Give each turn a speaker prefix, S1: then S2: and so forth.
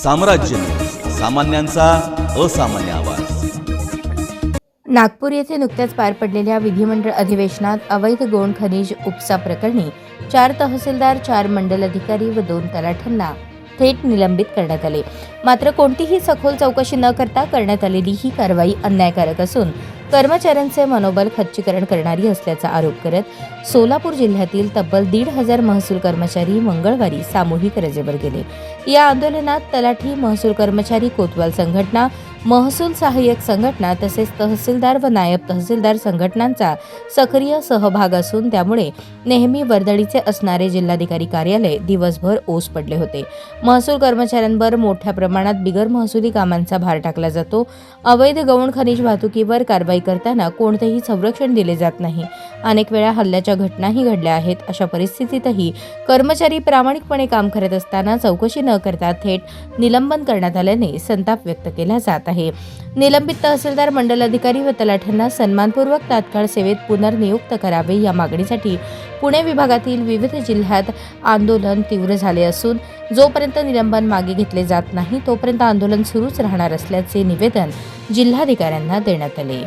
S1: साम्राज्य न्यूज, सामान्यांचा असामान्य आवाज।
S2: नागपूर येथे नुकत्याच पार पडलेल्या विधिमंडळ अधिवेशनात अवैध गौण खनिज उपसा प्रकरणी 4 तहसीलदार, 4 मंडल अधिकारी व 2 तलाठ्यांना थेट निलंबित करण्यात आले। मात्र कोणतीही सखोल चौकशी न करता करण्यात आलेली ही कारवाई अन्यायकारक असून कर्मचाऱ्यांचे मनोबल खच्चीकरण करणारी असल्याचा आरोप करत सोलापूर जिल्ह्यातील तब्बल 1,500 महसूल कर्मचारी मंगळवारी सामूहिक रजेवर गेले। या आंदोलनात तलाठी, महसूल कर्मचारी कोतवाल संघटना, महसूल सहाय्यक संघटना तसेच तहसीलदार व नायब तहसीलदार संघटनांचा सक्रिय सहभाग असून त्यामुळे नेहमी वर्दळीचे असणारे जिल्हाधिकारी कार्यालय दिवसभर ओस पडले होते। महसूल कर्मचाऱ्यांवर मोठ्या प्रमाणात बिगर महसुली कामांचा भार टाकला जातो। अवैध गौण खनिज वाहतुकीवर कारवाई करताना कोणतेही संरक्षण दिले जात नाही। अनेक वेळा हल्ल्याच्या घटनाही घडल्या आहेत। अशा परिस्थितीतही कर्मचारी प्रामाणिकपणे काम करत असताना चौकशी न करता थेट निलंबन करण्यात आल्याने संताप व्यक्त केला जात आहे। निलंबित तहसीलदार, मंडल अधिकारी व तलाठ्यांना सन्मानपूर्वक तात्काळ सेवेत पुनर्नियुक्त करावे या मागणीसाठी पुणे विभागातील विविध जिल्ह्यात आंदोलन तीव्र झाले असून जोपर्यंत निलंबन मागे घेतले जात नाही तोपर्यंत आंदोलन सुरूच राहणार असल्याचे निवेदन जिल्हाधिकाऱ्यांना देण्यात आले।